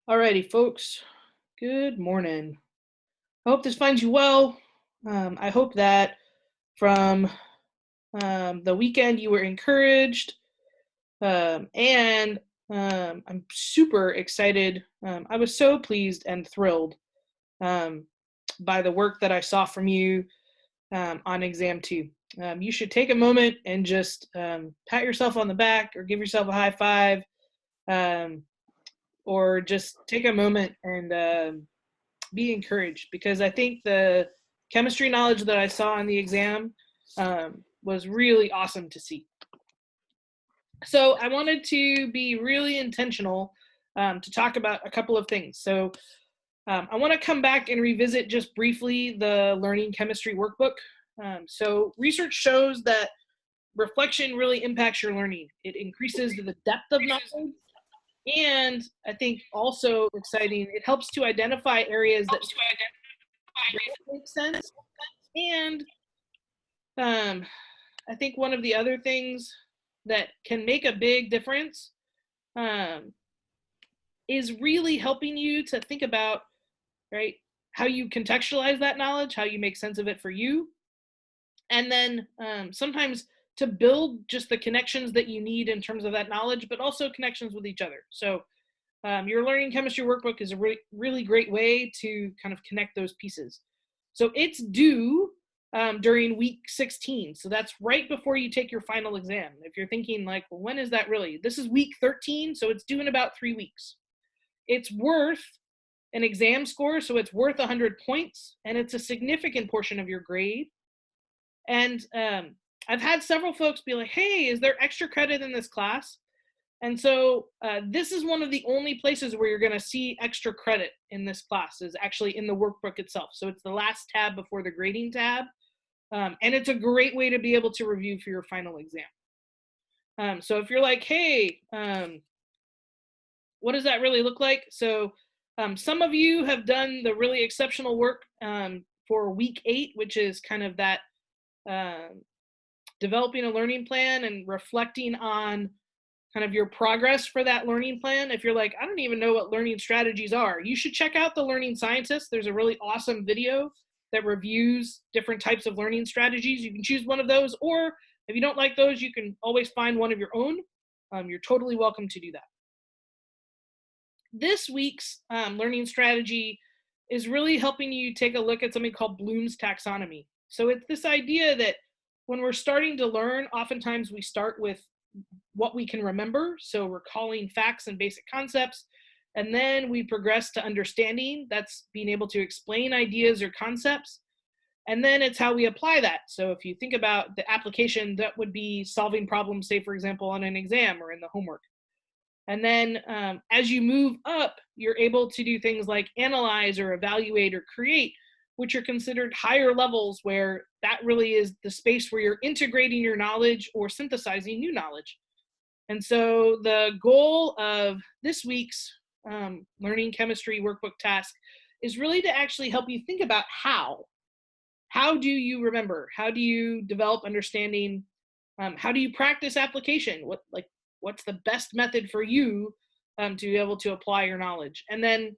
Alrighty, folks. Good morning. I hope this finds you well. I hope that from the weekend you were encouraged, and I'm super excited. I was so pleased and thrilled um, by the work that I saw from you on exam two. You should take a moment and just pat yourself on the back or give yourself a high five, um, or just take a moment and be encouraged, because I think the chemistry knowledge that I saw in the exam was really awesome to see. So I wanted to be really intentional to talk about a couple of things. So I want to come back and revisit just briefly the learning chemistry workbook. So research shows that reflection really impacts your learning. It increases the depth of knowledge, and I think also exciting, it helps to identify areas that don't make sense. And I think one of the other things that can make a big difference um, is really helping you to think about, right, how you contextualize that knowledge, how you make sense of it for you, and then sometimes to build just the connections that you need in terms of that knowledge, but also connections with each other. So your learning chemistry workbook is a really great way to kind of connect those pieces. So it's due during week 16. So that's right before you take your final exam. If you're thinking like, well, when is that really? This is week 13, so it's due in about 3 weeks. It's worth an exam score, so it's worth 100 points, and it's a significant portion of your grade. And I've had several folks be like, hey, is there extra credit in this class? And so this is one of the only places where you're going to see extra credit in this class, is actually in the workbook itself. So it's the last tab before the grading tab. And it's a great way to be able to review for your final exam. So if you're like, hey, what does that really look like? So some of you have done the really exceptional work for week 8, which is kind of that developing a learning plan and reflecting on kind of your progress for that learning plan. If you're like, I don't even know what learning strategies are, you should check out the Learning Scientist. There's a really awesome video that reviews different types of learning strategies. You can choose one of those, or if you don't like those, you can always find one of your own. You're totally welcome to do that. This week's learning strategy is really helping you take a look at something called Bloom's taxonomy. So it's this idea that when we're starting to learn, oftentimes we start with what we can remember, so recalling facts and basic concepts, and then we progress to understanding. That's being able to explain ideas or concepts, and then it's how we apply that. So if you think about the application, that would be solving problems, say for example on an exam or in the homework. And then as you move up, you're able to do things like analyze or evaluate or create, which are considered higher levels, where that really is the space where you're integrating your knowledge or synthesizing new knowledge. And so the goal of this week's learning chemistry workbook task is really to actually help you think about how. How do you remember? How do you develop understanding? How do you practice application? What's the best method for you to be able to apply your knowledge? And then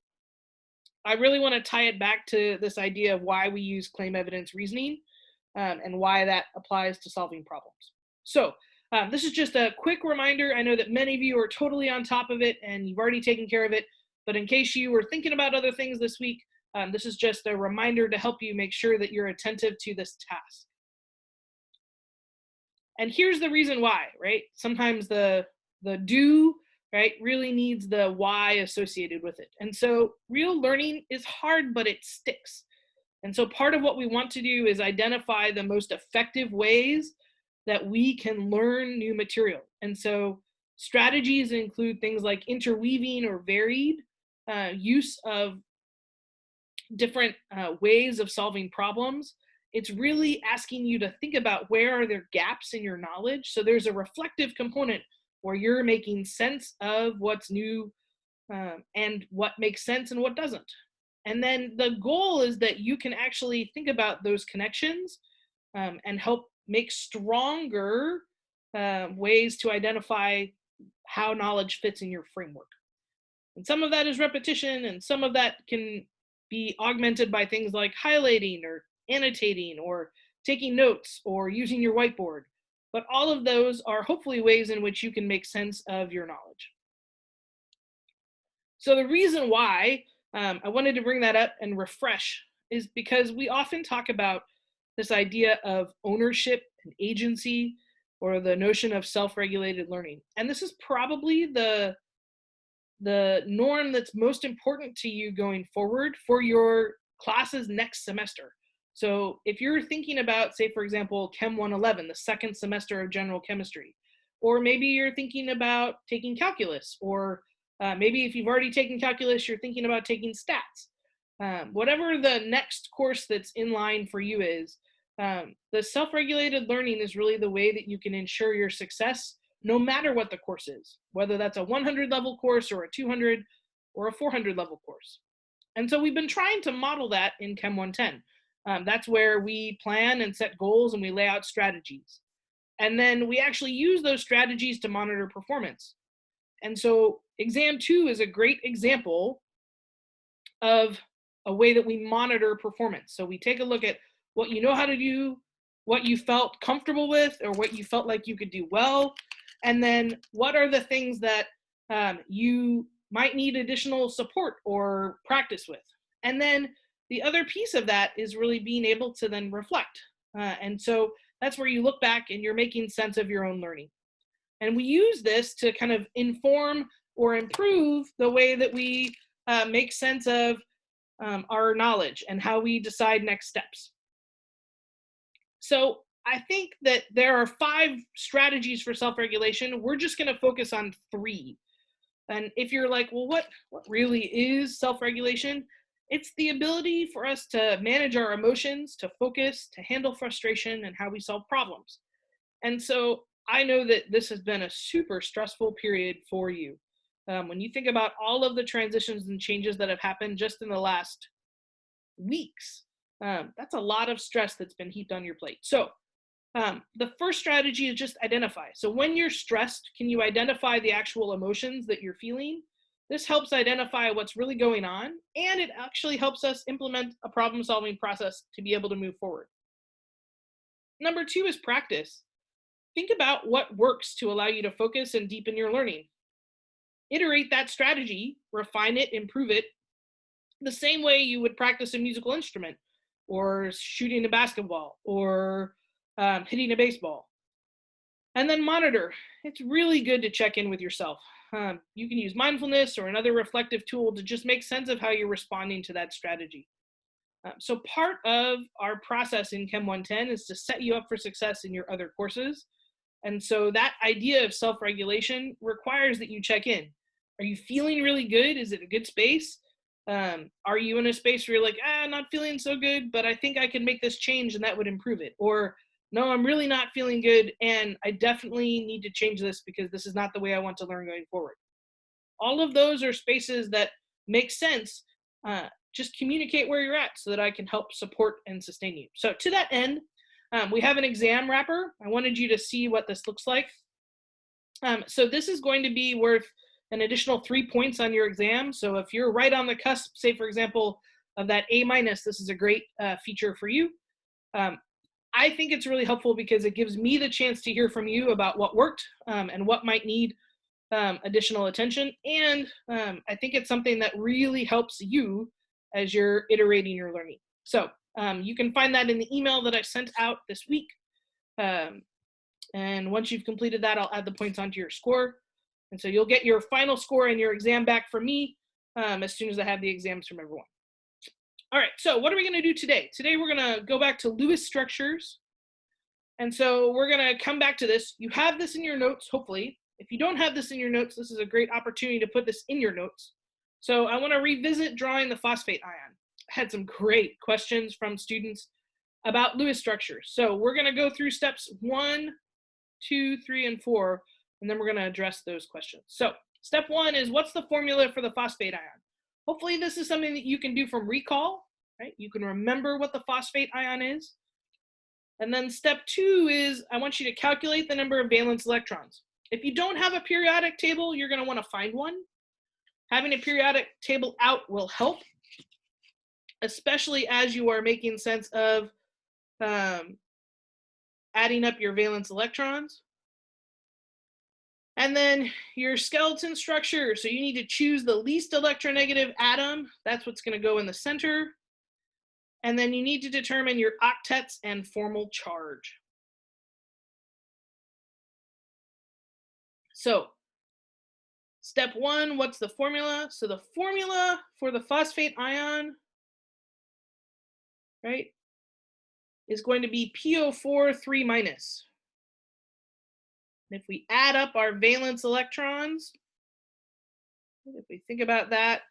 I really want to tie it back to this idea of why we use claim evidence reasoning and why that applies to solving problems. So this is just a quick reminder. I know that many of you are totally on top of it and you've already taken care of it, but in case you were thinking about other things this week, this is just a reminder to help you make sure that you're attentive to this task. And here's the reason why, right? Sometimes the do, right, really needs the why associated with it. And so real learning is hard, but it sticks. And so part of what we want to do is identify the most effective ways that we can learn new material. And so strategies include things like interweaving or varied use of different ways of solving problems. It's really asking you to think about where are there gaps in your knowledge. So there's a reflective component where you're making sense of what's new and what makes sense and what doesn't. And then the goal is that you can actually think about those connections and help make stronger ways to identify how knowledge fits in your framework. And some of that is repetition, and some of that can be augmented by things like highlighting or annotating or taking notes or using your whiteboard. But all of those are hopefully ways in which you can make sense of your knowledge. So the reason why I wanted to bring that up and refresh is because we often talk about this idea of ownership and agency, or the notion of self-regulated learning. And this is probably the norm that's most important to you going forward for your classes next semester. So if you're thinking about, say, for example, Chem 111, the second semester of general chemistry, or maybe you're thinking about taking calculus, or maybe if you've already taken calculus, you're thinking about taking stats. Whatever the next course that's in line for you is, the self-regulated learning is really the way that you can ensure your success no matter what the course is, whether that's a 100 level course or a 200 or a 400 level course. And so we've been trying to model that in Chem 110. That's where we plan and set goals and we lay out strategies. And then we actually use those strategies to monitor performance. And so exam 2 is a great example of a way that we monitor performance. So we take a look at what you know how to do, what you felt comfortable with, or what you felt like you could do well, and then what are the things that you might need additional support or practice with. And then the other piece of that is really being able to then reflect. And so that's where you look back and you're making sense of your own learning. And we use this to kind of inform or improve the way that we make sense of our knowledge and how we decide next steps. So I think that there are 5 strategies for self-regulation. We're just going to focus on 3. And if you're like, well, what really is self-regulation? It's the ability for us to manage our emotions, to focus, to handle frustration, and how we solve problems. And so I know that this has been a super stressful period for you. When you think about all of the transitions and changes that have happened just in the last weeks, that's a lot of stress that's been heaped on your plate. So the first strategy is just identify. So when you're stressed, can you identify the actual emotions that you're feeling? This helps identify what's really going on, and it actually helps us implement a problem-solving process to be able to move forward. Number 2 is practice. Think about what works to allow you to focus and deepen your learning. Iterate that strategy, refine it, improve it, the same way you would practice a musical instrument, or shooting a basketball, or hitting a baseball. And then monitor. It's really good to check in with yourself. You can use mindfulness or another reflective tool to just make sense of how you're responding to that strategy. So part of our process in Chem 110 is to set you up for success in your other courses. And so that idea of self-regulation requires that you check in. Are you feeling really good? Is it a good space? Are you in a space where you're like, not feeling so good, but I think I can make this change and that would improve it? Or no, I'm really not feeling good and I definitely need to change this because this is not the way I want to learn going forward. All of those are spaces that make sense. Just communicate where you're at so that I can help support and sustain you. So to that end, we have an exam wrapper. I wanted you to see what this looks like. So this is going to be worth an additional 3 points on your exam. So if you're right on the cusp, say for example, of that A-, this is a great feature for you. I think it's really helpful because it gives me the chance to hear from you about what worked and what might need additional attention. And I think it's something that really helps you as you're iterating your learning. So you can find that in the email that I sent out this week. And once you've completed that, I'll add the points onto your score. And so you'll get your final score and your exam back from me as soon as I have the exams from everyone. All right, so what are we going to do today? Today we're going to go back to Lewis structures. And so we're going to come back to this. You have this in your notes, hopefully. If you don't have this in your notes, this is a great opportunity to put this in your notes. So I want to revisit drawing the phosphate ion. I had some great questions from students about Lewis structures. So we're going to go through steps 1, 2, 3, and 4, and then we're going to address those questions. So step 1 is, what's the formula for the phosphate ion? Hopefully this is something that you can do from recall, right? You can remember what the phosphate ion is. And then step 2 is, I want you to calculate the number of valence electrons. If you don't have a periodic table, you're going to want to find one. Having a periodic table out will help, especially as you are making sense of adding up your valence electrons. And then your skeleton structure. So you need to choose the least electronegative atom. That's what's going to go in the center. And then you need to determine your octets and formal charge. So step one, what's the formula? So the formula for the phosphate ion, right, is going to be PO4 3 minus. And if we add up our valence electrons, if we think about that,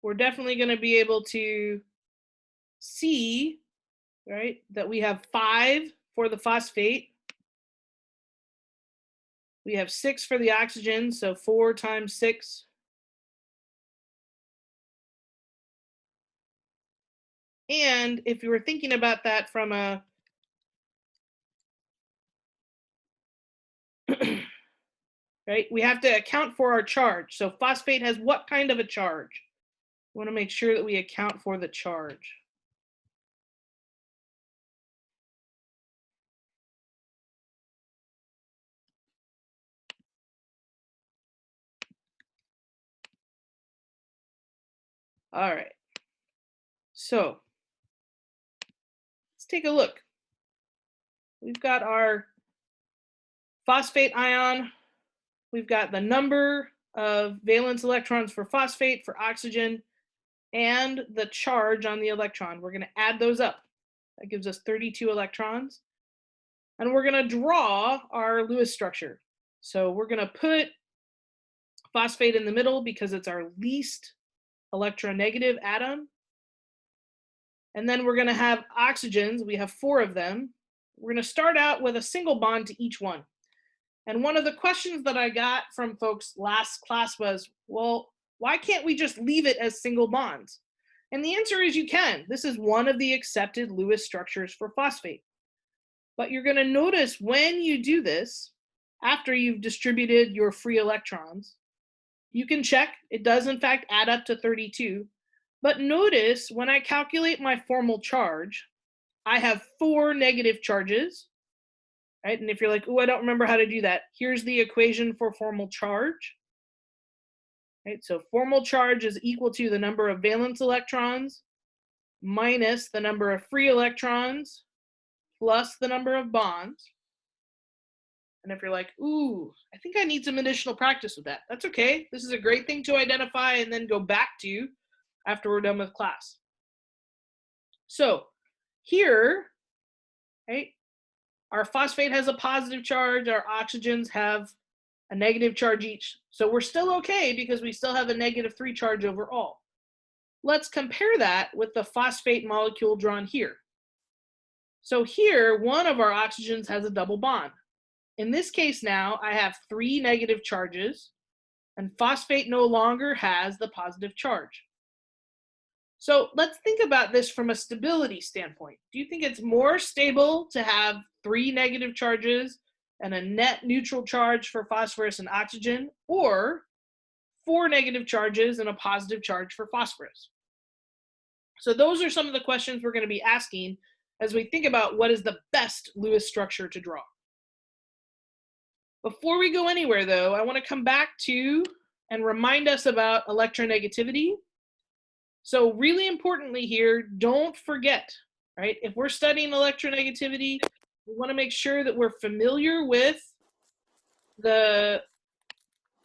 we're definitely going to be able to see, right, that we have 5 for the phosphate. We have 6 for the oxygen, so 4 times 6. And if you were thinking about that from a right, we have to account for our charge. So phosphate has what kind of a charge? We want to make sure that we account for the charge. All right. So let's take a look. We've got our phosphate ion. We've got the number of valence electrons for phosphate, for oxygen, and the charge on the electron. We're going to add those up. That gives us 32 electrons. And we're going to draw our Lewis structure. So we're going to put phosphate in the middle because it's our least electronegative atom. And then we're going to have oxygens. We have 4 of them. We're going to start out with a single bond to each one. And one of the questions that I got from folks last class was, well, why can't we just leave it as single bonds? And the answer is you can. This is one of the accepted Lewis structures for phosphate. But you're going to notice when you do this, after you've distributed your free electrons, you can check. It does, in fact, add up to 32. But notice when I calculate my formal charge, I have 4 negative charges. Right? And if you're like, oh, I don't remember how to do that, here's the equation for formal charge. Right? So formal charge is equal to the number of valence electrons minus the number of free electrons plus the number of bonds. And if you're like, ooh, I think I need some additional practice with that, that's okay. This is a great thing to identify and then go back to after we're done with class. So here, right, our phosphate has a positive charge, our oxygens have a negative charge each. So we're still okay because we still have a -3 charge overall. Let's compare that with the phosphate molecule drawn here. So here, one of our oxygens has a double bond. In this case now, I have 3 negative charges, and phosphate no longer has the positive charge. So let's think about this from a stability standpoint. Do you think it's more stable to have 3 negative charges and a net neutral charge for phosphorus and oxygen, or 4 negative charges and a positive charge for phosphorus? So those are some of the questions we're going to be asking as we think about what is the best Lewis structure to draw. Before we go anywhere, though, I want to come back to and remind us about electronegativity. So really importantly here, don't forget, right? If we're studying electronegativity, we want to make sure that we're familiar with the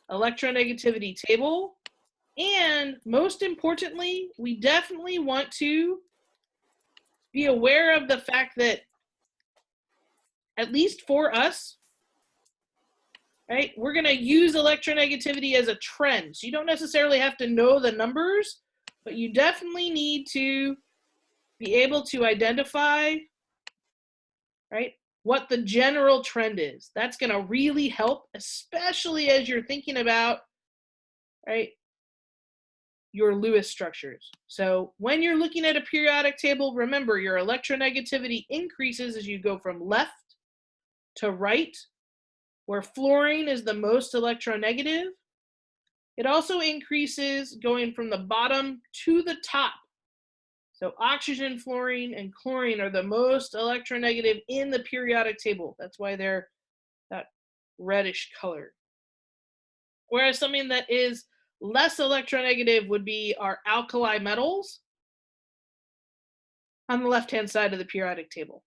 electronegativity table. And most importantly, we definitely want to be aware of the fact that, at least for us, right, we're going to use electronegativity as a trend. So you don't necessarily have to know the numbers, but you definitely need to be able to identify, right, what the general trend is. That's going to really help, especially as you're thinking about, right, your Lewis structures. So when you're looking at a periodic table, remember your electronegativity increases as you go from left to right where fluorine is the most electronegative. It also increases going from the bottom to the top. So oxygen, fluorine, and chlorine are the most electronegative in the periodic table. That's why they're that reddish color. Whereas something that is less electronegative would be our alkali metals on the left-hand side of the periodic table.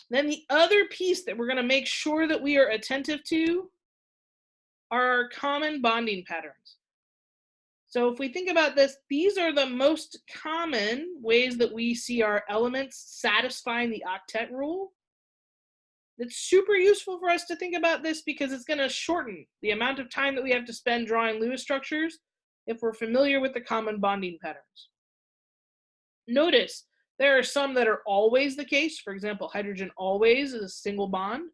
Then the other piece that we're going to make sure that we are attentive to are our common bonding patterns. So if we think about this, these are the most common ways that we see our elements satisfying the octet rule. It's super useful for us to think about this because it's going to shorten the amount of time that we have to spend drawing Lewis structures if we're familiar with the common bonding patterns. Notice there are some that are always the case. For example, hydrogen always is a single bond.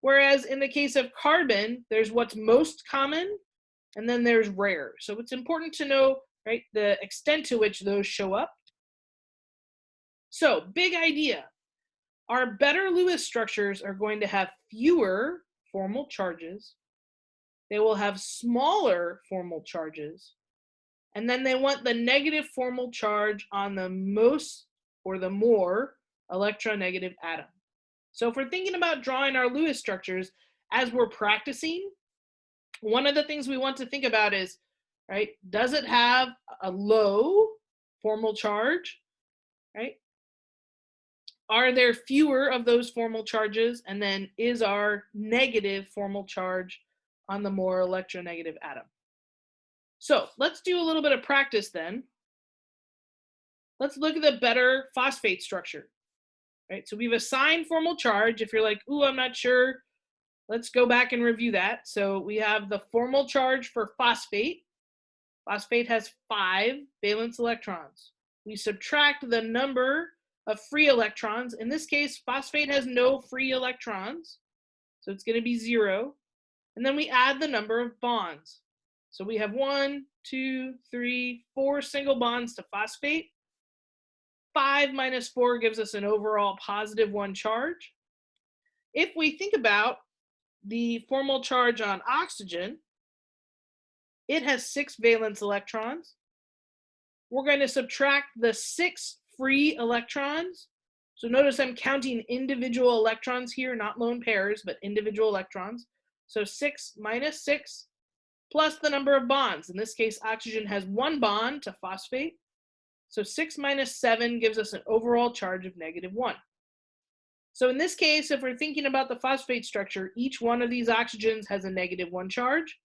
Whereas in the case of carbon, there's what's most common and then there's rare. So it's important to know, right, the extent to which those show up. So big idea. Our better Lewis structures are going to have fewer formal charges. They will have smaller formal charges. And then they want the negative formal charge on the most or the more electronegative atom. So if we're thinking about drawing our Lewis structures as we're practicing, one of the things we want to think about is, right, does it have a low formal charge, right? Are there fewer of those formal charges? And then is our negative formal charge on the more electronegative atom? So let's do a little bit of practice then. Let's look at the better phosphate structure, right? So we've assigned formal charge. If you're like, ooh, I'm not sure, let's go back and review that. So we have the formal charge for phosphate. Phosphate has 5 valence electrons. We subtract the number of free electrons. In this case, phosphate has no free electrons, so it's going to be 0. And then we add the number of bonds. So we have 1, 2, 3, 4 single bonds to phosphate. 5 minus 4 gives us an overall positive 1 charge. If we think about the formal charge on oxygen, it has 6 valence electrons. We're going to subtract the 6 free electrons. So notice I'm counting individual electrons here, not lone pairs, but individual electrons. So 6 minus 6 plus the number of bonds. In this case, oxygen has 1 bond to phosphate. So 6 minus 7 gives us an overall charge of -1. So in this case, if we're thinking about the phosphate structure, each one of these oxygens has a -1 charge,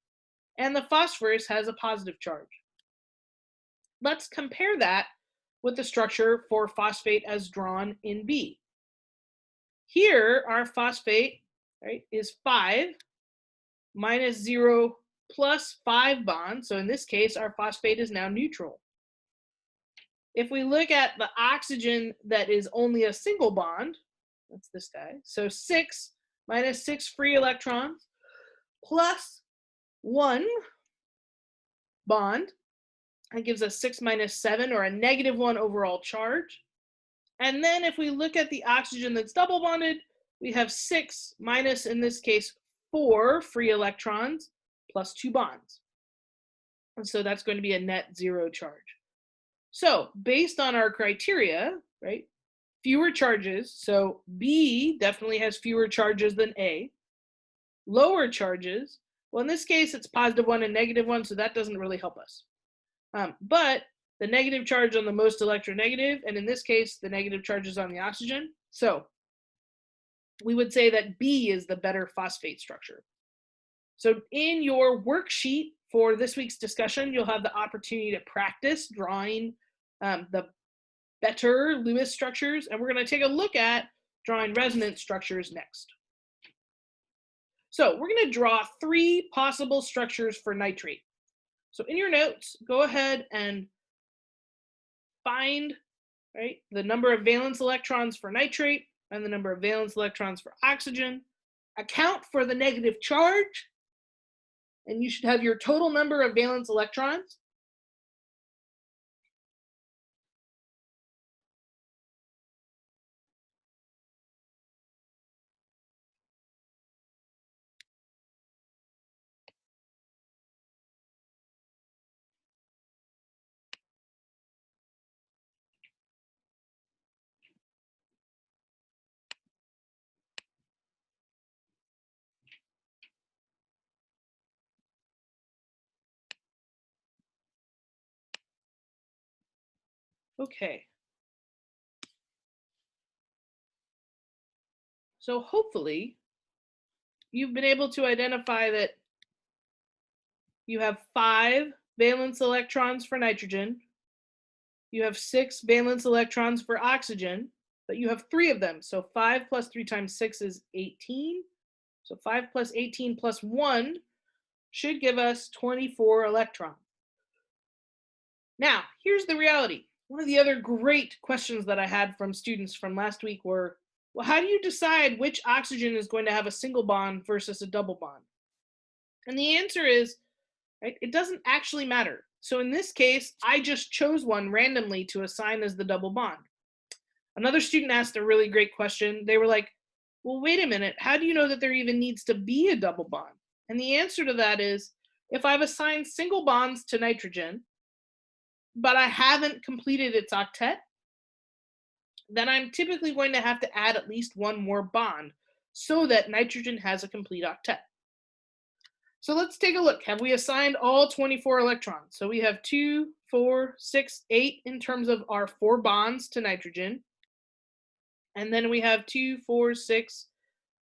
and the phosphorus has a positive charge. Let's compare that with the structure for phosphate as drawn in B. Here, our phosphate, right, is 5 minus 0 plus 5 bonds. So in this case, our phosphate is now neutral. If we look at the oxygen that is only a single bond, that's this guy. So 6 minus 6 free electrons plus 1 bond. That gives us 6 minus 7, or a -1 overall charge. And then if we look at the oxygen that's double bonded, we have 6 minus, in this case, 4 free electrons plus 2 bonds. And so that's going to be a net 0 charge. So based on our criteria, right, fewer charges, so B definitely has fewer charges than A. Lower charges, well, in this case, it's +1 and -1, so that doesn't really help us. But the negative charge on the most electronegative, and in this case, the negative charges on the oxygen. So we would say that B is the better phosphate structure. So in your worksheet for this week's discussion, you'll have the opportunity to practice drawing the better Lewis structures, and we're going to take a look at drawing resonance structures next. So we're going to draw 3 possible structures for nitrate. So in your notes, go ahead and find, right, the number of valence electrons for nitrate and the number of valence electrons for oxygen. Account for the negative charge, and you should have your total number of valence electrons. Okay. So hopefully you've been able to identify that you have 5 valence electrons for nitrogen, you have 6 valence electrons for oxygen, but you have 3 of them. So 5 plus 3 times 6 is 18. So 5 plus 18 plus 1 should give us 24 electrons. Now, here's the reality. One of the other great questions that I had from students from last week were, well, how do you decide which oxygen is going to have a single bond versus a double bond? And the answer is, right, it doesn't actually matter. So in this case, I just chose one randomly to assign as the double bond. Another student asked a really great question. They were like, well, wait a minute, how do you know that there even needs to be a double bond? And the answer to that is, if I've assigned single bonds to nitrogen, but I haven't completed its octet, then I'm typically going to have to add at least one more bond so that nitrogen has a complete octet. So let's take a look. Have we assigned all 24 electrons? So we have 2, 4, 6, 8 in terms of our 4 bonds to nitrogen. And then we have 2, 4, 6,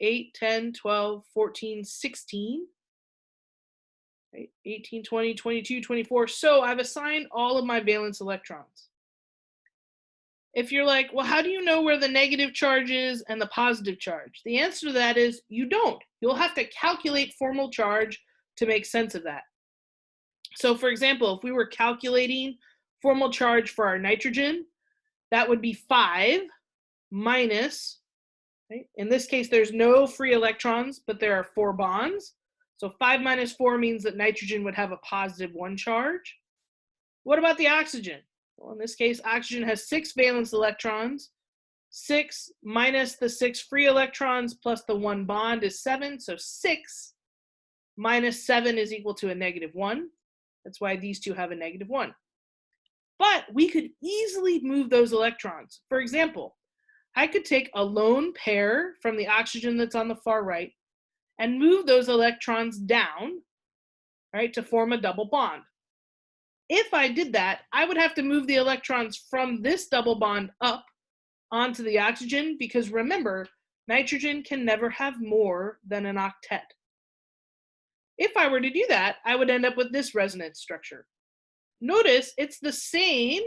8, 10, 12, 14, 16. 18, 20, 22, 24. So I've assigned all of my valence electrons. If you're like, well, how do you know where the negative charge is and the positive charge? The answer to that is you don't. You'll have to calculate formal charge to make sense of that. So for example, if we were calculating formal charge for our nitrogen, that would be 5 minus, right? In this case, there's no free electrons, but there are 4 bonds. So 5 minus 4 means that nitrogen would have a positive 1 charge. What about the oxygen? Well, in this case, oxygen has 6 valence electrons. 6 minus the 6 free electrons plus the 1 bond is 7. So 6 minus 7 is equal to a negative 1. That's why these two have a negative 1. But we could easily move those electrons. For example, I could take a lone pair from the oxygen that's on the far right and move those electrons down, right, to form a double bond. If I did that, I would have to move the electrons from this double bond up onto the oxygen because remember, nitrogen can never have more than an octet. If I were to do that, I would end up with this resonance structure. Notice it's the same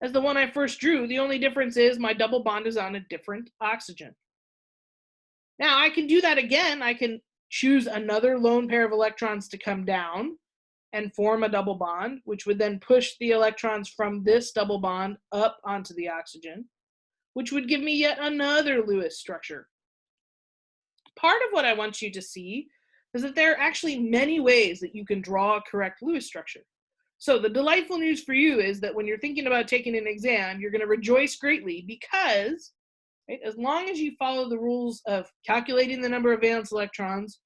as the one I first drew. The only difference is my double bond is on a different oxygen. Now I can do that again. I can choose another lone pair of electrons to come down and form a double bond, which would then push the electrons from this double bond up onto the oxygen, which would give me yet another Lewis structure. Part of what I want you to see is that there are actually many ways that you can draw a correct Lewis structure. So the delightful news for you is that when you're thinking about taking an exam, you're going to rejoice greatly because, right, as long as you follow the rules of calculating the number of valence electrons,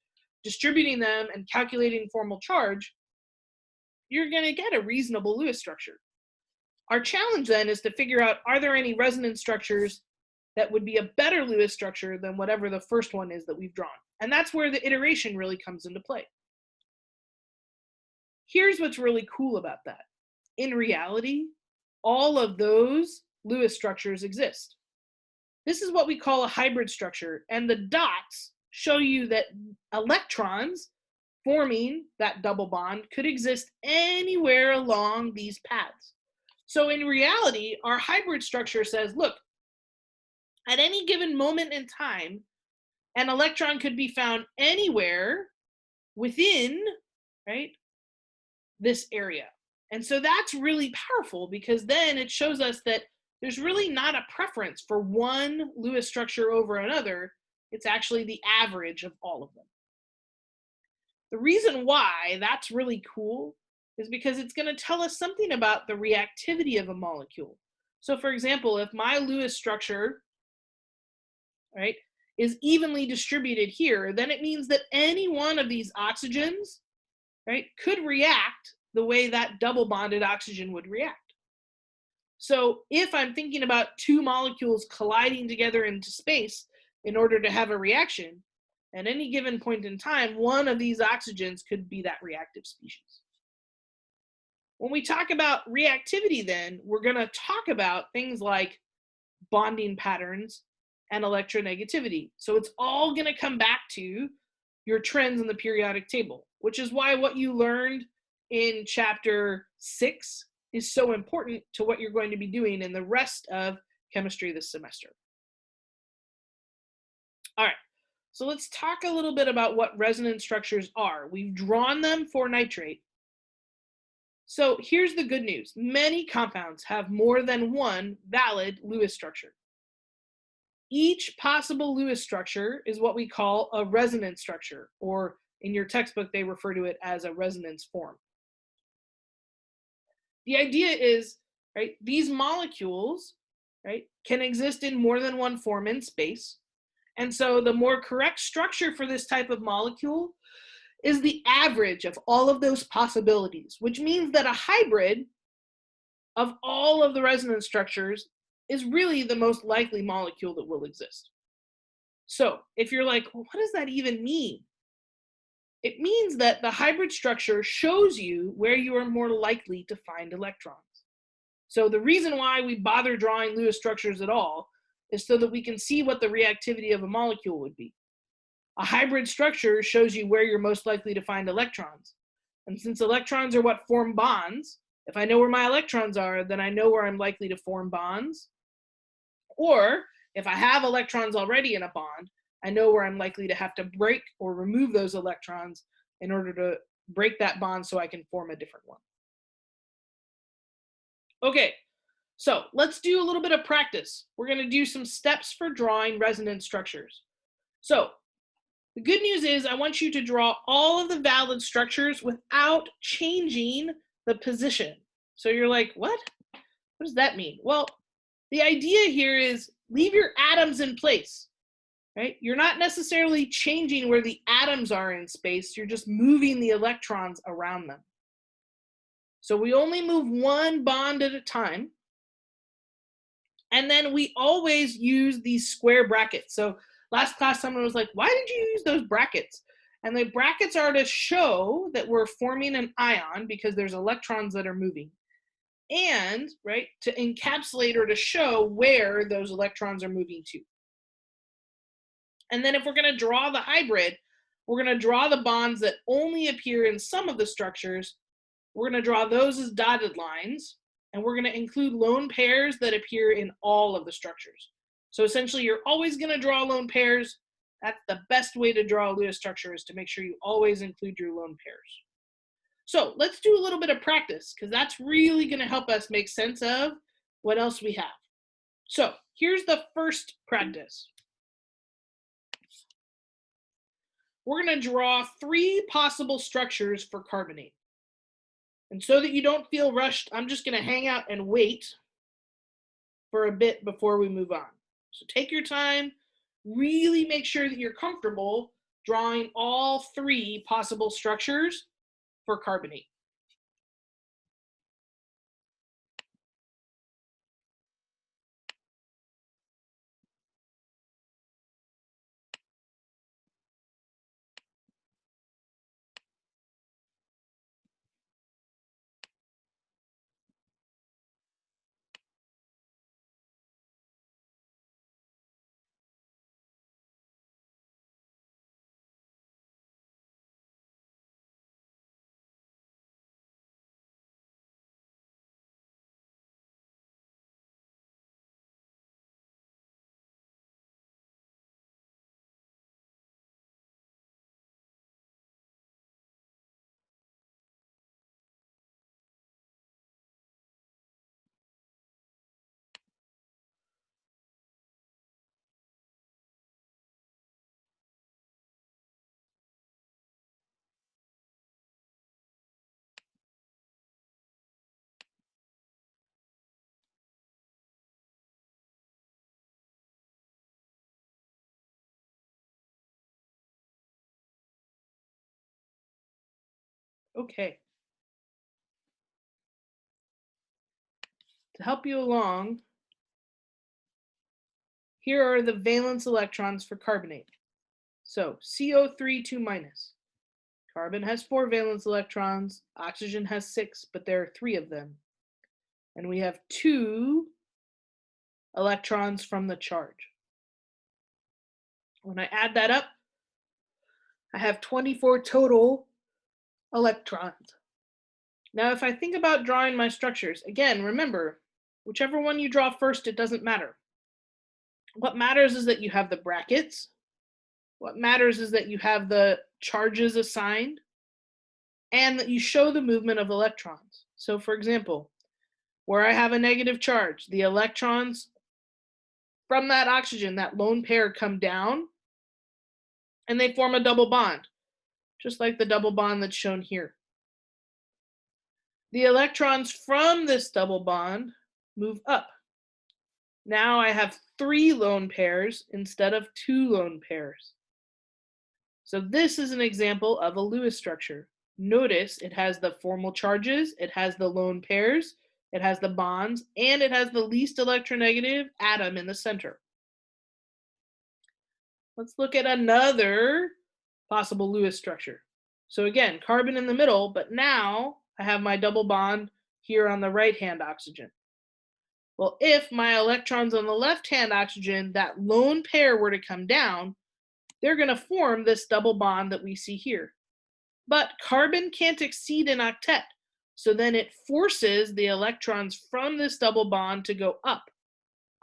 distributing them, and calculating formal charge, you're going to get a reasonable Lewis structure. Our challenge then is to figure out, are there any resonance structures that would be a better Lewis structure than whatever the first one is that we've drawn? And that's where the iteration really comes into play. Here's what's really cool about that. In reality, all of those Lewis structures exist. This is what we call a hybrid structure, and the dots show you that electrons forming that double bond could exist anywhere along these paths. So in reality, our hybrid structure says, look, at any given moment in time, an electron could be found anywhere within, right, this area. And so that's really powerful because then it shows us that there's really not a preference for one Lewis structure over another. It's actually the average of all of them. The reason why that's really cool is because it's going to tell us something about the reactivity of a molecule. So for example, if my Lewis structure, right, is evenly distributed here, then it means that any one of these oxygens, right, could react the way that double bonded oxygen would react. So if I'm thinking about 2 molecules colliding together into space in order to have a reaction, at any given point in time, one of these oxygens could be that reactive species. When we talk about reactivity, then we're going to talk about things like bonding patterns and electronegativity. So it's all going to come back to your trends in the periodic table, which is why what you learned in chapter 6 is so important to what you're going to be doing in the rest of chemistry this semester. All right, so let's talk a little bit about what resonance structures are. We've drawn them for nitrate. So here's the good news. Many compounds have more than one valid Lewis structure. Each possible Lewis structure is what we call a resonance structure, or in your textbook, they refer to it as a resonance form. The idea is, right, these molecules, right, can exist in more than one form in space. And so the more correct structure for this type of molecule is the average of all of those possibilities, which means that a hybrid of all of the resonance structures is really the most likely molecule that will exist. So if you're like, well, what does that even mean? It means that the hybrid structure shows you where you are more likely to find electrons. So the reason why we bother drawing Lewis structures at all is so that we can see what the reactivity of a molecule would be. A hybrid structure shows you where you're most likely to find electrons. And since electrons are what form bonds, if I know where my electrons are, then I know where I'm likely to form bonds. Or if I have electrons already in a bond, I know where I'm likely to have to break or remove those electrons in order to break that bond so I can form a different one. Okay, so let's do a little bit of practice. We're going to do some steps for drawing resonance structures. So the good news is I want you to draw all of the valid structures without changing the position. So you're like, what? What does that mean? Well, the idea here is leave your atoms in place, right? You're not necessarily changing where the atoms are in space. You're just moving the electrons around them. So we only move one bond at a time. And then we always use these square brackets. So last class, someone was like, why did you use those brackets? And the brackets are to show that we're forming an ion because there's electrons that are moving. And, right, to encapsulate or to show where those electrons are moving to. And then if we're going to draw the hybrid, we're going to draw the bonds that only appear in some of the structures. We're going to draw those as dotted lines. And we're going to include lone pairs that appear in all of the structures. So essentially, you're always going to draw lone pairs. That's the best way to draw a Lewis structure, is to make sure you always include your lone pairs. So let's do a little bit of practice, because that's really going to help us make sense of what else we have. So here's the first practice. We're going to draw 3 possible structures for carbonate. And so that you don't feel rushed, I'm just going to hang out and wait for a bit before we move on. So take your time, really make sure that you're comfortable drawing all 3 possible structures for carbonate. Okay. To help you along, here are the valence electrons for carbonate. So CO3 2-, Carbon has 4 valence electrons, oxygen has 6, but there are 3 of them. And we have 2 electrons from the charge. When I add that up, I have 24 total electrons. Now, if I think about drawing my structures, again, remember, whichever one you draw first, it doesn't matter. What matters is that you have the brackets. What matters is that you have the charges assigned and that you show the movement of electrons. So for example, where I have a negative charge, the electrons from that oxygen, that lone pair, come down and they form a double bond, just like the double bond that's shown here. The electrons from this double bond move up. Now I have 3 lone pairs instead of 2 lone pairs. So this is an example of a Lewis structure. Notice it has the formal charges, it has the lone pairs, it has the bonds, and it has the least electronegative atom in the center. Let's look at another possible Lewis structure. So again, carbon in the middle, but now I have my double bond here on the right-hand oxygen. Well, if my electrons on the left-hand oxygen, that lone pair, were to come down, they're going to form this double bond that we see here. But carbon can't exceed an octet, so then it forces the electrons from this double bond to go up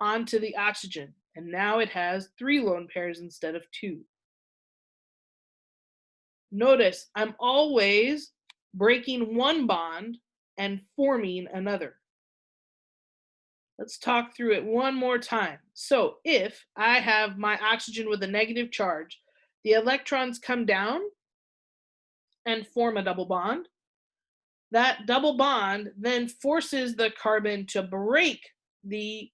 onto the oxygen, and now it has 3 lone pairs instead of 2. Notice I'm always breaking one bond and forming another. Let's talk through it one more time. So if I have my oxygen with a negative charge, the electrons come down and form a double bond. That double bond then forces the carbon to break the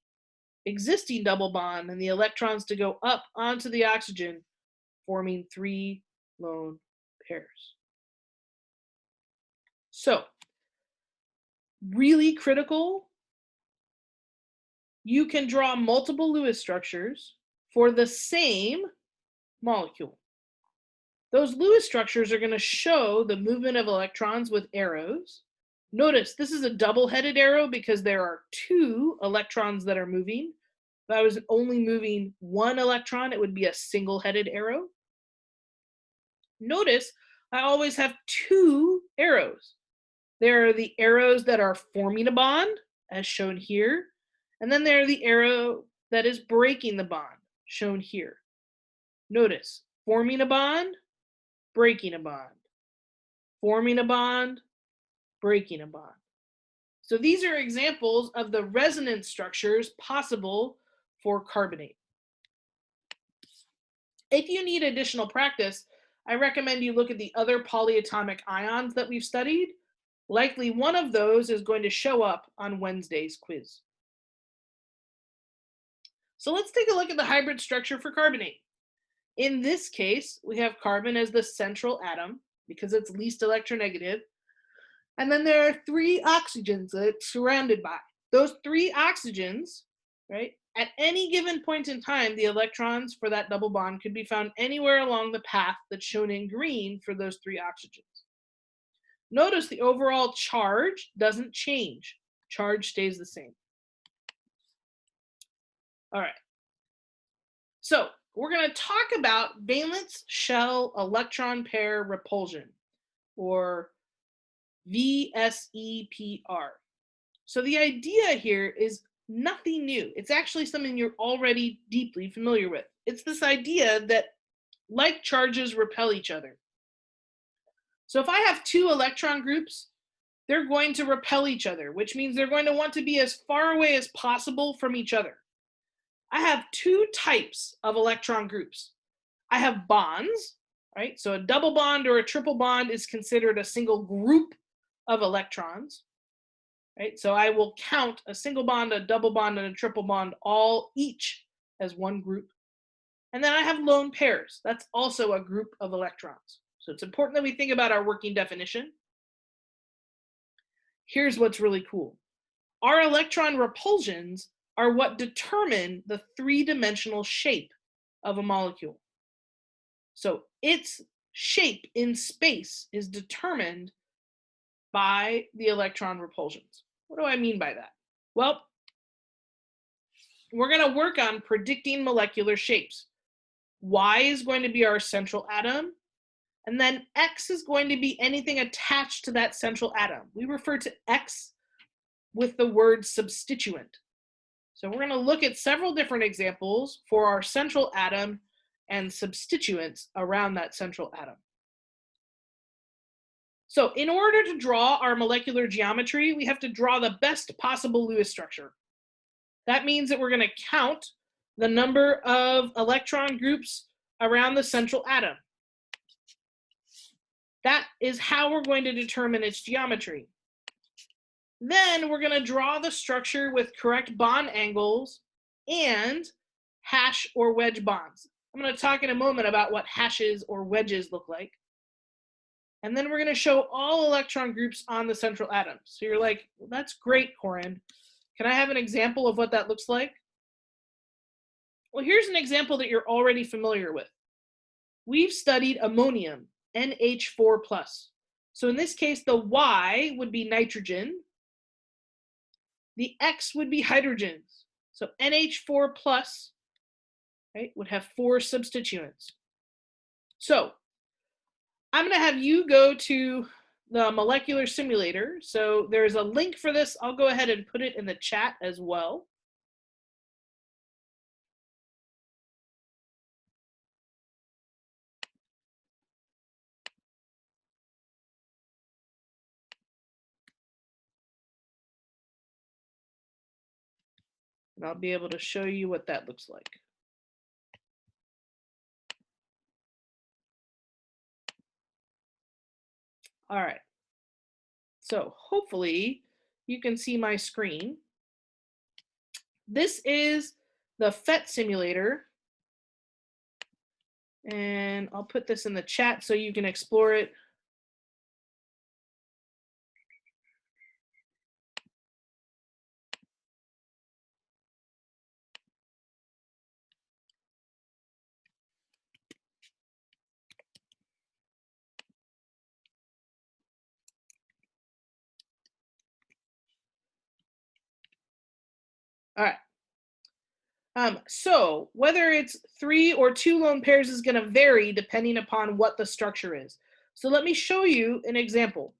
existing double bond and the electrons to go up onto the oxygen, forming 3 lone pairs. So, really critical, you can draw multiple Lewis structures for the same molecule. Those Lewis structures are going to show the movement of electrons with arrows. Notice this is a double-headed arrow because there are 2 electrons that are moving. If I was only moving 1 electron, it would be a single-headed arrow. Notice I always have 2 arrows. There are the arrows that are forming a bond, as shown here, and then there are the arrow that is breaking the bond, shown here. Notice, forming a bond, breaking a bond, forming a bond, breaking a bond. So these are examples of the resonance structures possible for carbonate. If you need additional practice, I recommend you look at the other polyatomic ions that we've studied. Likely one of those is going to show up on Wednesday's quiz. So let's take a look at the hybrid structure for carbonate. In this case, we have carbon as the central atom because it's least electronegative. And then there are 3 oxygens that it's surrounded by. Those 3 oxygens, right, at any given point in time, the electrons for that double bond could be found anywhere along the path that's shown in green for those 3 oxygens. Notice the overall charge doesn't change. Charge stays the same. All right. So we're going to talk about valence shell electron pair repulsion, or VSEPR. So the idea here is nothing new. It's actually something you're already deeply familiar with. It's this idea that like charges repel each other. So if I have 2 electron groups, they're going to repel each other, which means they're going to want to be as far away as possible from each other. I have 2 types of electron groups. I have bonds, right? So a double bond or a triple bond is considered a single group of electrons, right? So I will count a single bond, a double bond, and a triple bond all each as one group. And then I have lone pairs. That's also a group of electrons. So it's important that we think about our working definition. Here's what's really cool. Our electron repulsions are what determine the 3-dimensional shape of a molecule. So it's shape in space is determined by the electron repulsions. What do I mean by that? Well, we're going to work on predicting molecular shapes. Y is going to be our central atom, and then X is going to be anything attached to that central atom. We refer to X with the word substituent. So we're going to look at several different examples for our central atom and substituents around that central atom. So in order to draw our molecular geometry, we have to draw the best possible Lewis structure. That means that we're going to count the number of electron groups around the central atom. That is how we're going to determine its geometry. Then we're going to draw the structure with correct bond angles and hash or wedge bonds. I'm going to talk in a moment about what hashes or wedges look like. And then we're going to show all electron groups on the central atom. So you're like, well, that's great, Corin. Can I have an example of what that looks like? Well, here's an example that you're already familiar with. We've studied ammonium, NH4+. So in this case, the Y would be nitrogen. The X would be hydrogens. So NH4+, right, would have 4 substituents. So I'm going to have you go to the molecular simulator. So there's a link for this. I'll go ahead and put it in the chat as well. And I'll be able to show you what that looks like. All right. So hopefully you can see my screen. This is the PhET simulator. And I'll put this in the chat so you can explore it. All right. So whether it's 3 or 2 lone pairs is going to vary depending upon what the structure is. So let me show you an example.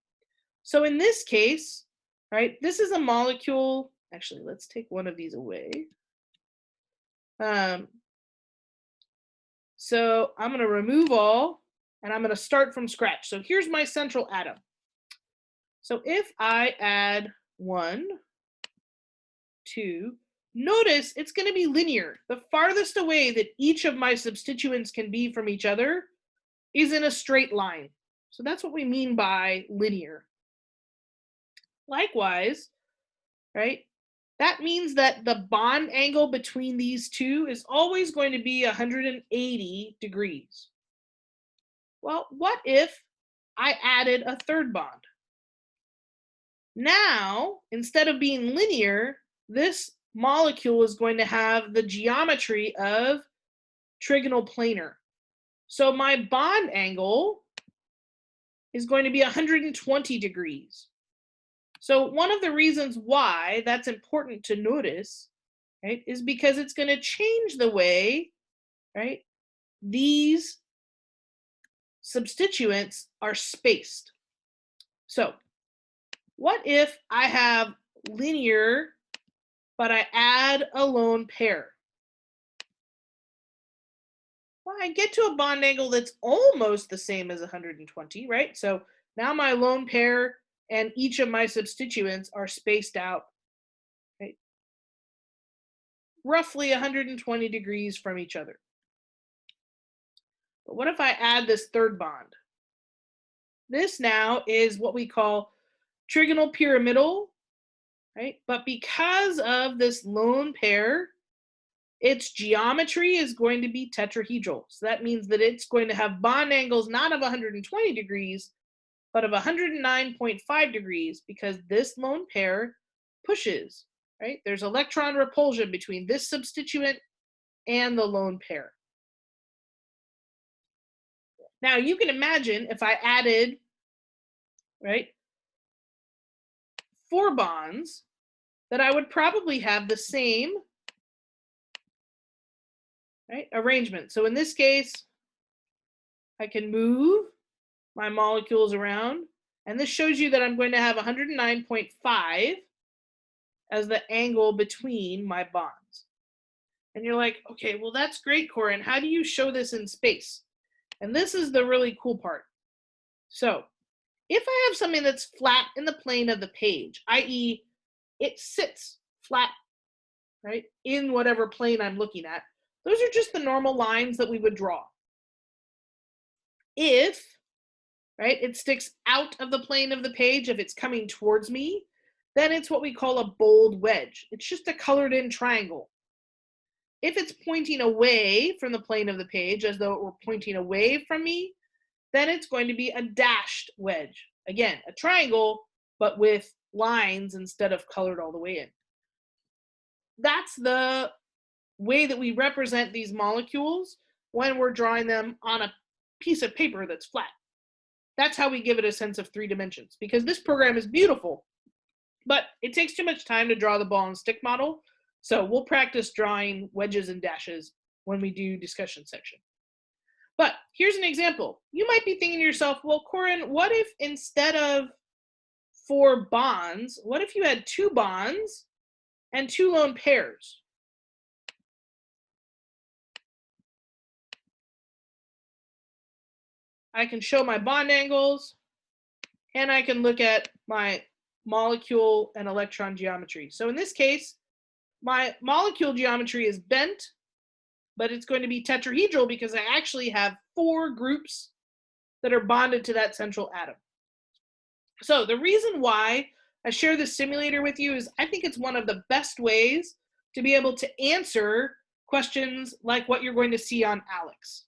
So in this case, right, this is a molecule. Actually, let's take one of these away. So I'm going to remove all, and I'm going to start from scratch. So here's my central atom. So if I add 1, 2, notice it's going to be linear. The farthest away that each of my substituents can be from each other is in a straight line. So that's what we mean by linear. Likewise, right, that means that the bond angle between these two is always going to be 180 degrees. Well, what if I added a third bond? Now, instead of being linear, this molecule is going to have the geometry of trigonal planar. So my bond angle is going to be 120 degrees. So one of the reasons why that's important to notice, right, is because it's going to change the way, right, these substituents are spaced. So what if I have linear, but I add a lone pair? Well, I get to a bond angle that's almost the same as 120, right? So now my lone pair and each of my substituents are spaced out, right, roughly 120 degrees from each other. But what if I add this third bond? This now is what we call trigonal pyramidal, right? But because of this lone pair, its geometry is going to be tetrahedral. So that means that it's going to have bond angles not of 120 degrees, but of 109.5 degrees because this lone pair pushes, right? There's electron repulsion between this substituent and the lone pair. Now you can imagine if I added, right, 4 bonds, that I would probably have the same, right, arrangement. So in this case, I can move my molecules around, and this shows you that I'm going to have 109.5 as the angle between my bonds. And you're like, okay, well, that's great, Corin. How do you show this in space? And this is the really cool part. So if I have something that's flat in the plane of the page, i.e., it sits flat, right, in whatever plane I'm looking at, those are just the normal lines that we would draw. If, right, it sticks out of the plane of the page, if it's coming towards me, then it's what we call a bold wedge. It's just a colored in triangle. If it's pointing away from the plane of the page, as though it were pointing away from me, then it's going to be a dashed wedge. Again, a triangle, but with lines instead of colored all the way in. That's the way that we represent these molecules when we're drawing them on a piece of paper that's flat. That's how we give it a sense of 3 dimensions, because this program is beautiful, but it takes too much time to draw the ball and stick model. So we'll practice drawing wedges and dashes when we do discussion section. But here's an example. You might be thinking to yourself, well, Corin, what if instead of 4 bonds, what if you had 2 bonds and 2 lone pairs? I can show my bond angles, and I can look at my molecule and electron geometry. So in this case, my molecule geometry is bent, but it's going to be tetrahedral because I actually have 4 groups that are bonded to that central atom. So the reason why I share this simulator with you is I think it's one of the best ways to be able to answer questions like what you're going to see on ALEX.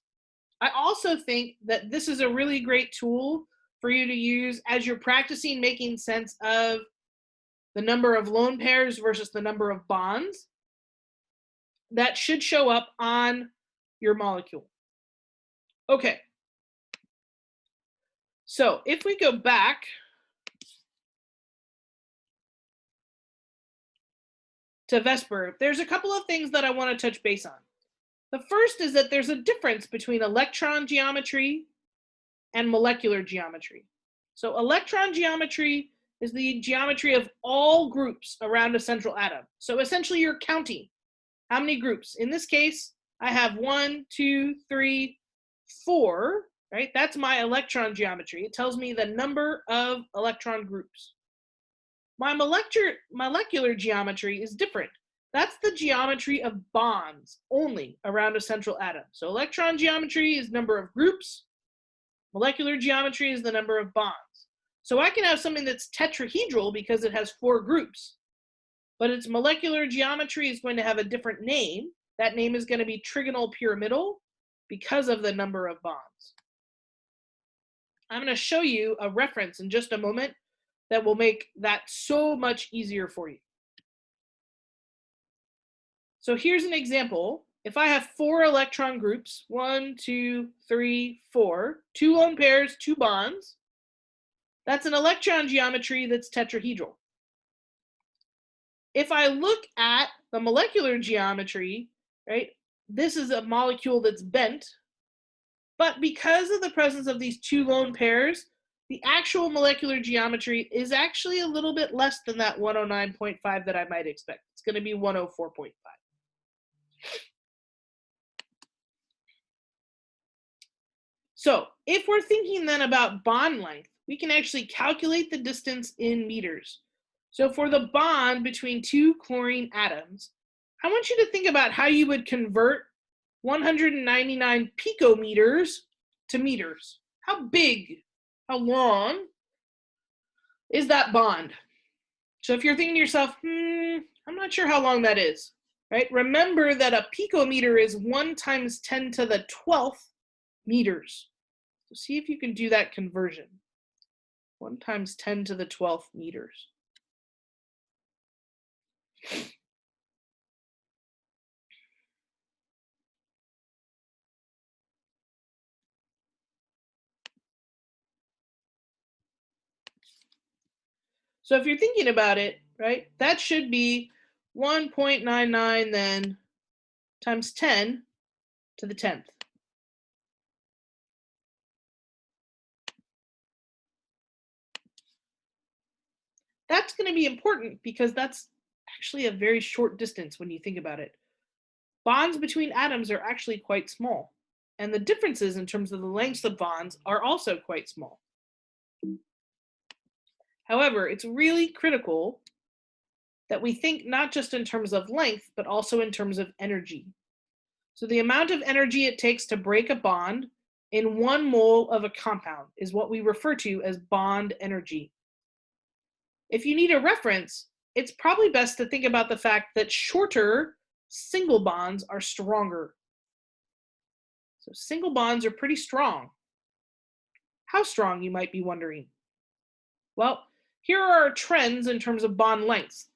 I also think that this is a really great tool for you to use as you're practicing making sense of the number of lone pairs versus the number of bonds that should show up on your molecule. Okay. So if we go back to VSEPR, there's a couple of things that I want to touch base on. The first is that there's a difference between electron geometry and molecular geometry. So electron geometry is the geometry of all groups around a central atom. So essentially you're counting how many groups. In this case, I have 1, 2, 3, 4, right? That's my electron geometry. It tells me the number of electron groups. My molecular geometry is different. That's the geometry of bonds only around a central atom. So electron geometry is number of groups. Molecular geometry is the number of bonds. So I can have something that's tetrahedral because it has 4 groups, but its molecular geometry is going to have a different name. That name is going to be trigonal pyramidal because of the number of bonds. I'm going to show you a reference in just a moment that will make that so much easier for you. So here's an example. If I have 4 electron groups, 1, 2, 3, 4, 2 lone pairs, 2 bonds, that's an electron geometry that's tetrahedral. If I look at the molecular geometry, right, this is a molecule that's bent, but because of the presence of these 2 lone pairs, the actual molecular geometry is actually a little bit less than that 109.5 that I might expect. It's going to be 104.5. So if we're thinking then about bond length, we can actually calculate the distance in meters. So for the bond between 2 chlorine atoms, I want you to think about how you would convert 199 picometers to meters. How big, how long is that bond? So if you're thinking to yourself, I'm not sure how long that is, right? Remember that a picometer is 1 times 10 to the 12th meters. So see if you can do that conversion. 1 times 10 to the 12th meters. So if you're thinking about it, right, that should be 1.99 then times 10 to the 10th. That's going to be important because that's actually a very short distance when you think about it. Bonds between atoms are actually quite small, and the differences in terms of the lengths of bonds are also quite small. However, it's really critical that we think not just in terms of length, but also in terms of energy. So the amount of energy it takes to break a bond in 1 mole of a compound is what we refer to as bond energy. If you need a reference, it's probably best to think about the fact that shorter single bonds are stronger. So single bonds are pretty strong. How strong, you might be wondering? Well, here are our trends in terms of bond lengths.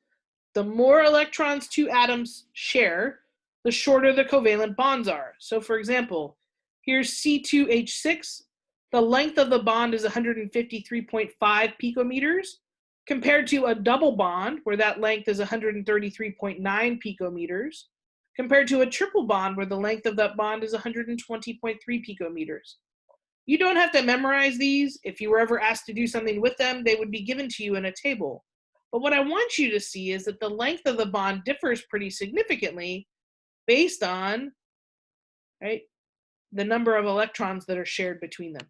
The more electrons two atoms share, the shorter the covalent bonds are. So for example, here's C2H6. The length of the bond is 153.5 picometers, compared to a double bond where that length is 133.9 picometers, compared to a triple bond where the length of that bond is 120.3 picometers. You don't have to memorize these. If you were ever asked to do something with them, they would be given to you in a table. But what I want you to see is that the length of the bond differs pretty significantly based on, right, the number of electrons that are shared between them.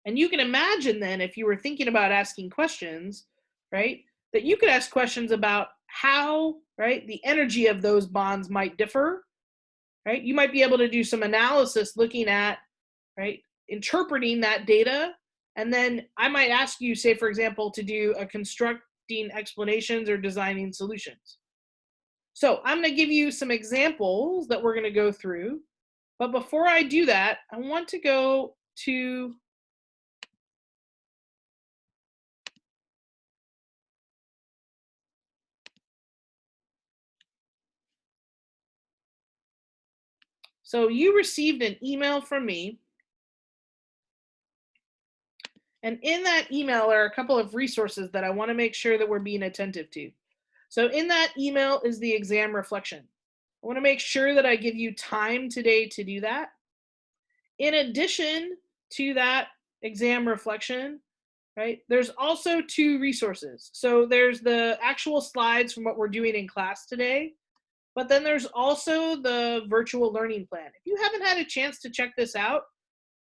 And you can imagine then, if you were thinking about asking questions, right, that you could ask questions about how, right, the energy of those bonds might differ, right? You might be able to do some analysis looking at, right, interpreting that data. And then I might ask you, say, for example, to do a constructing explanations or designing solutions. So I'm going to give you some examples that we're going to go through. But before I do that, I want to go to so you received an email from me. And in that email are a couple of resources that I want to make sure that we're being attentive to. So in that email is the exam reflection. I want to make sure that I give you time today to do that. In addition to that exam reflection, right, there's also 2 resources. So there's the actual slides from what we're doing in class today, but then there's also the virtual learning plan. If you haven't had a chance to check this out,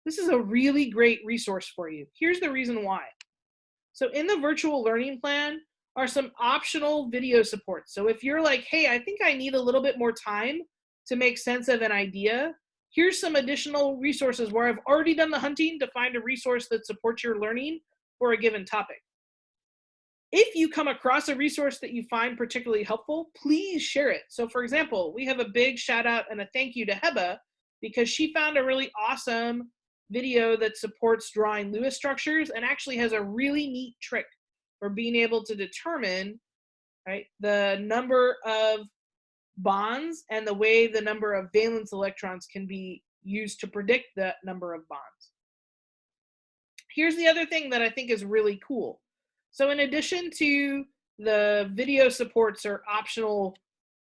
this is a really great resource for you. Here's the reason why. So in the virtual learning plan are some optional video supports. So if you're like, hey, I think I need a little bit more time to make sense of an idea, here's some additional resources where I've already done the hunting to find a resource that supports your learning for a given topic. If you come across a resource that you find particularly helpful, please share it. So for example, we have a big shout out and a thank you to Heba because she found a really awesome video that supports drawing Lewis structures and actually has a really neat trick for being able to determine, right, the number of bonds and the way the number of valence electrons can be used to predict that number of bonds. Here's the other thing that I think is really cool. So in addition to the video supports or optional,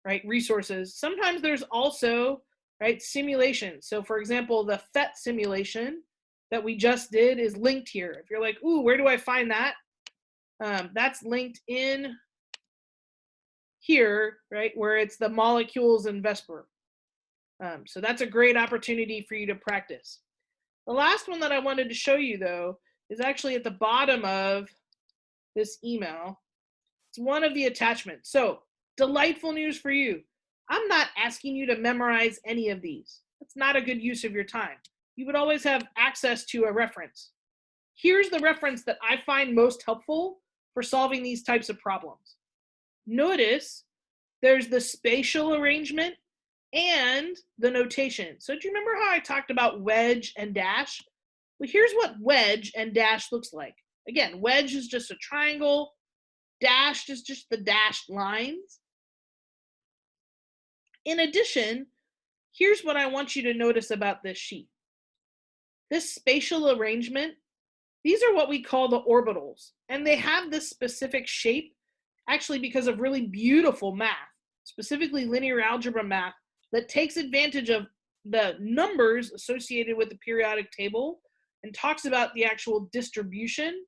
right, resources, sometimes there's also, right, simulations. So for example, the PhET simulation that we just did is linked here. If you're like, ooh, where do I find that? That's linked in here, right, where it's the molecules in VSEPR. So that's a great opportunity for you to practice. The last one that I wanted to show you, though, is actually at the bottom of this email. It's one of the attachments. So delightful news for you. I'm not asking you to memorize any of these. That's not a good use of your time. You would always have access to a reference. Here's the reference that I find most helpful for solving these types of problems. Notice there's the spatial arrangement and the notation. So do you remember how I talked about wedge and dash? Well, here's what wedge and dash looks like. Again, wedge is just a triangle. Dashed is just the dashed lines. In addition, here's what I want you to notice about this sheet. This spatial arrangement These are what we call the orbitals, and they have this specific shape actually because of really beautiful math, specifically linear algebra math, that takes advantage of the numbers associated with the periodic table and talks about the actual distribution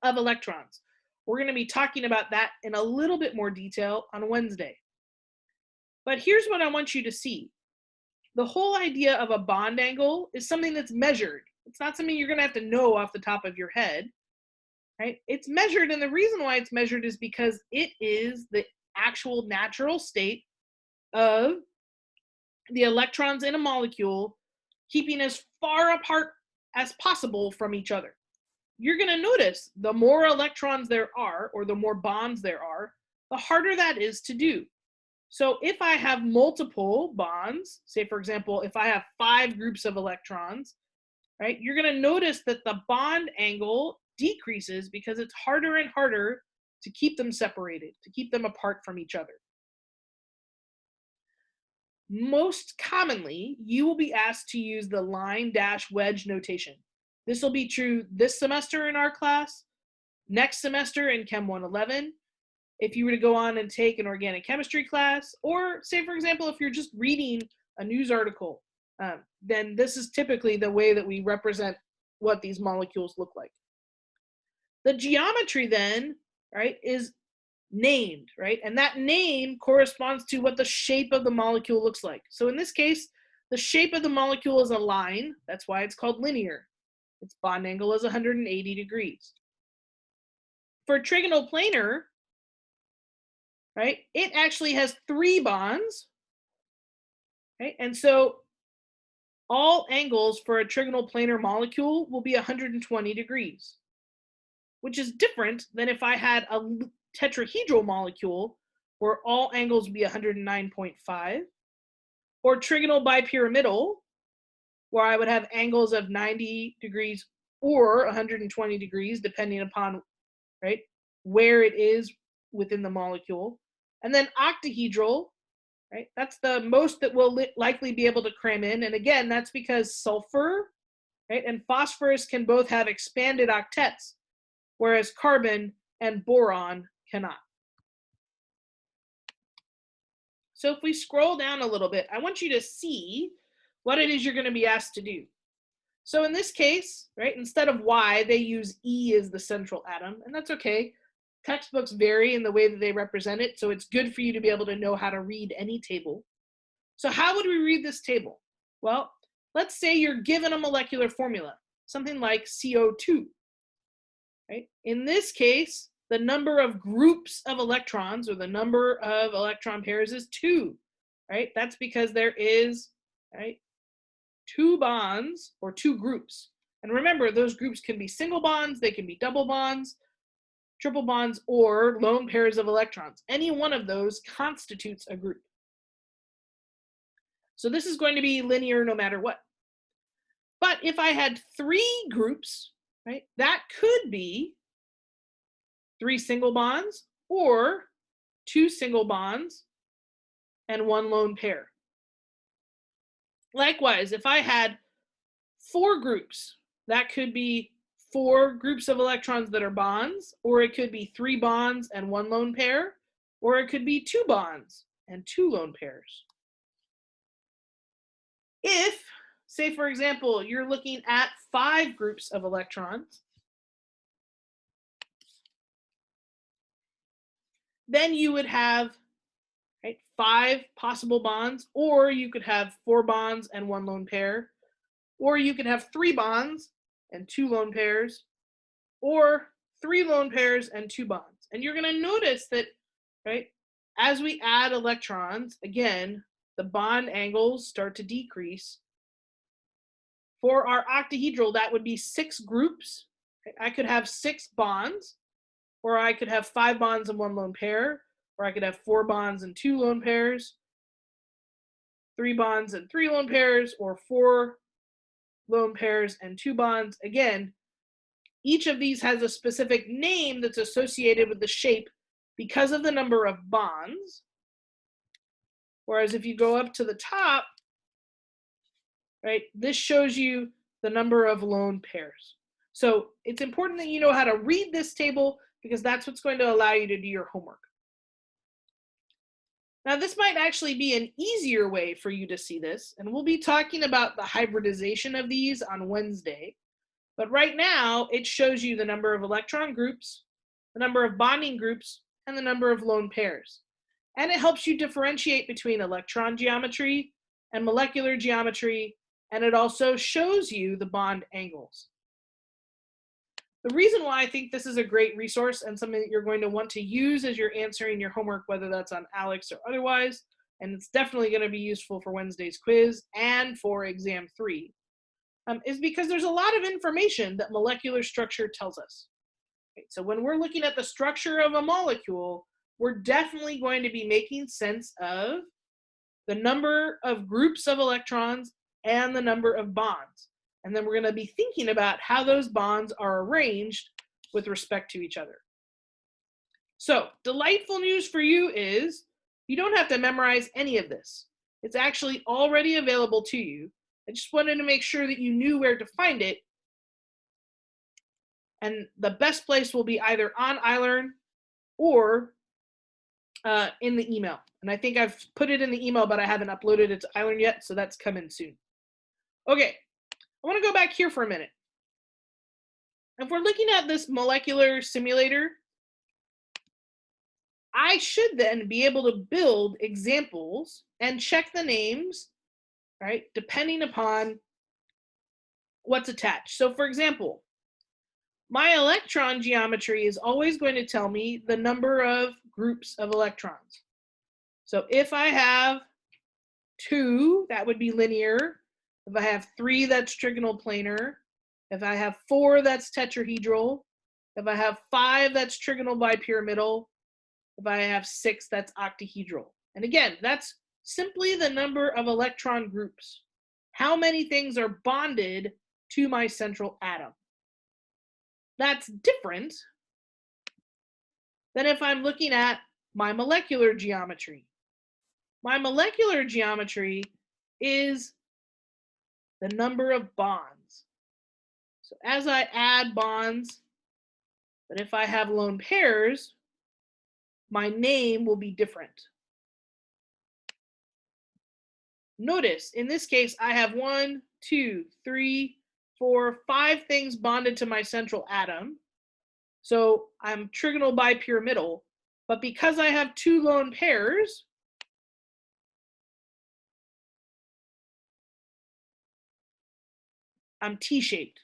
of electrons. We're going to be talking about that in a little bit more detail on Wednesday. But here's what I want you to see. The whole idea of a bond angle is something that's measured. It's not something you're going to have to know off the top of your head, right? It's measured, and the reason why it's measured is because it is the actual natural state of the electrons in a molecule keeping as far apart as possible from each other. You're going to notice the more electrons there are, or the more bonds there are, the harder that is to do. So if I have multiple bonds, say for example, if I have 5 groups of electrons, right, you're going to notice that the bond angle decreases because it's harder and harder to keep them separated, to keep them apart from each other. Most commonly, you will be asked to use the line dash wedge notation. This will be true this semester in our class, next semester in Chem 111, if you were to go on and take an organic chemistry class, or say, for example, if you're just reading a news article, then this is typically the way that we represent what these molecules look like. The geometry then, right, is named, right? And that name corresponds to what the shape of the molecule looks like. So in this case, the shape of the molecule is a line. That's why it's called linear. Its bond angle is 180 degrees. For trigonal planar, right, it actually has 3 bonds, right? And so all angles for a trigonal planar molecule will be 120 degrees, which is different than if I had a tetrahedral molecule where all angles would be 109.5, or trigonal bipyramidal, where I would have angles of 90 degrees or 120 degrees, depending upon, right, where it is within the molecule. And then octahedral, right, that's the most that we'll likely be able to cram in. And again, that's because sulfur, right, and phosphorus can both have expanded octets, whereas carbon and boron cannot. So if we scroll down a little bit, I want you to see what it is you're going to be asked to do. So in this case, right, instead of Y, they use E as the central atom, and that's okay. Textbooks vary in the way that they represent it, so it's good for you to be able to know how to read any table. So how would we read this table? Well, let's say you're given a molecular formula, something like CO2, right? In this case, the number of groups of electrons, or the number of electron pairs, is 2, right? That's because there is, right, 2 bonds or 2 groups. And remember, those groups can be single bonds, they can be double bonds, triple bonds, or lone pairs of electrons. Any one of those constitutes a group. So this is going to be linear no matter what. But if I had 3 groups, right, that could be 3 single bonds or 2 single bonds and 1 lone pair. Likewise, if I had 4 groups, that could be 4 groups of electrons that are bonds, or it could be 3 bonds and 1 lone pair, or it could be 2 bonds and 2 lone pairs. If, say for example, you're looking at 5 groups of electrons, then you would have, right, 5 possible bonds, or you could have 4 bonds and 1 lone pair, or you could have 3 bonds and 2 lone pairs, or 3 lone pairs and 2 bonds. And you're going to notice that, right, as we add electrons, again, the bond angles start to decrease. For our octahedral, that would be 6 groups. I could have 6 bonds, or I could have 5 bonds and 1 lone pair, or I could have 4 bonds and 2 lone pairs, 3 bonds and 3 lone pairs, or 4 lone pairs and 2 bonds. Again, each of these has a specific name that's associated with the shape because of the number of bonds. Whereas if you go up to the top, right, this shows you the number of lone pairs. So it's important that you know how to read this table because that's what's going to allow you to do your homework. Now, this might actually be an easier way for you to see this, and we'll be talking about the hybridization of these on Wednesday. But right now, it shows you the number of electron groups, the number of bonding groups, and the number of lone pairs. And it helps you differentiate between electron geometry and molecular geometry, and it also shows you the bond angles. The reason why I think this is a great resource and something that you're going to want to use as you're answering your homework, whether that's on ALEKS or otherwise, and it's definitely going to be useful for Wednesday's quiz and for exam 3, is because there's a lot of information that molecular structure tells us. Okay, so when we're looking at the structure of a molecule, we're definitely going to be making sense of the number of groups of electrons and the number of bonds. And then we're going to be thinking about how those bonds are arranged with respect to each other. So, delightful news for you is you don't have to memorize any of this. It's actually already available to you. I just wanted to make sure that you knew where to find it. And the best place will be either on iLearn or in the email. And I think I've put it in the email, but I haven't uploaded it to iLearn yet, so that's coming soon. Okay, I want to go back here for a minute. If we're looking at this molecular simulator, I should then be able to build examples and check the names, right, depending upon what's attached. So for example, my electron geometry is always going to tell me the number of groups of electrons. So if I have 2, that would be linear. If I have 3, that's trigonal planar. If I have 4, that's tetrahedral. If I have 5, that's trigonal bipyramidal. If I have 6, that's octahedral. And again, that's simply the number of electron groups. How many things are bonded to my central atom? That's different than if I'm looking at my molecular geometry. My molecular geometry is the number of bonds. So as I add bonds, but if I have lone pairs, my name will be different. Notice, in this case, I have 1, 2, 3, 4, 5 things bonded to my central atom. So I'm trigonal bipyramidal, but because I have 2 lone pairs, I'm T-shaped.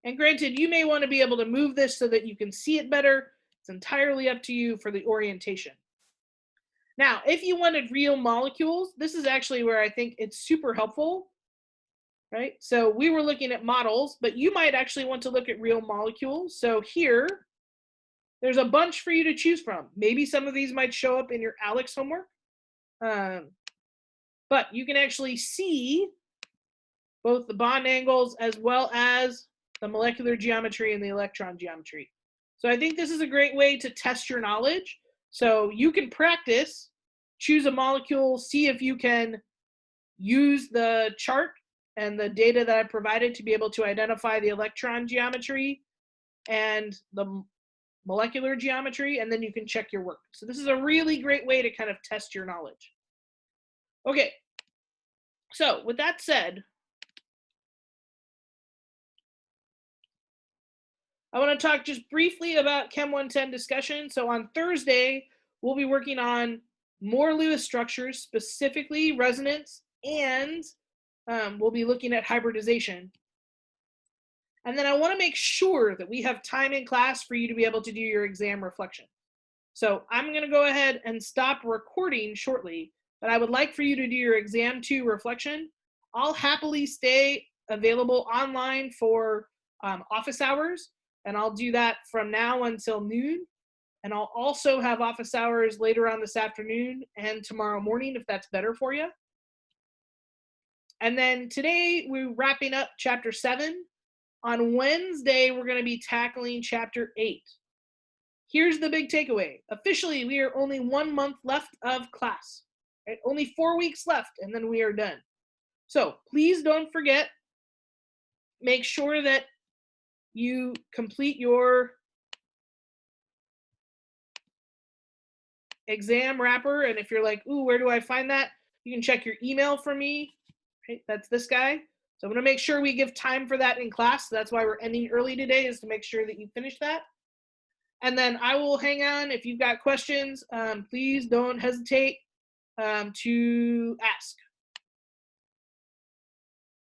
And granted, you may want to be able to move this so that you can see it better. It's entirely up to you for the orientation. Now, if you wanted real molecules, this is actually where I think it's super helpful, right? So we were looking at models, but you might actually want to look at real molecules. So here, there's a bunch for you to choose from. Maybe some of these might show up in your ALEKS homework. But you can actually see both the bond angles as well as the molecular geometry and the electron geometry. So I think this is a great way to test your knowledge. So you can practice, choose a molecule, see if you can use the chart and the data that I provided to be able to identify the electron geometry and the molecular geometry, and then you can check your work. So this is a really great way to kind of test your knowledge. Okay, so with that said, I want to talk just briefly about Chem 110 discussion. So on Thursday, we'll be working on more Lewis structures, specifically resonance, and we'll be looking at hybridization. And then I want to make sure that we have time in class for you to be able to do your exam reflection. So I'm going to go ahead and stop recording shortly, but I would like for you to do your exam 2 reflection. I'll happily stay available online for office hours, and I'll do that from now until noon. And I'll also have office hours later on this afternoon and tomorrow morning if that's better for you. And then today we're wrapping up chapter 7. On Wednesday, we're going to be tackling chapter 8. Here's the big takeaway. Officially, we are only 1 month left of class. Right? Only 4 weeks left, and then we are done. So please don't forget, make sure that you complete your exam wrapper. And if you're like, ooh, where do I find that? You can check your email for me. Okay, that's this guy. So I'm going to make sure we give time for that in class. So that's why we're ending early today, is to make sure that you finish that. And then I will hang on. If you've got questions, please don't hesitate to ask.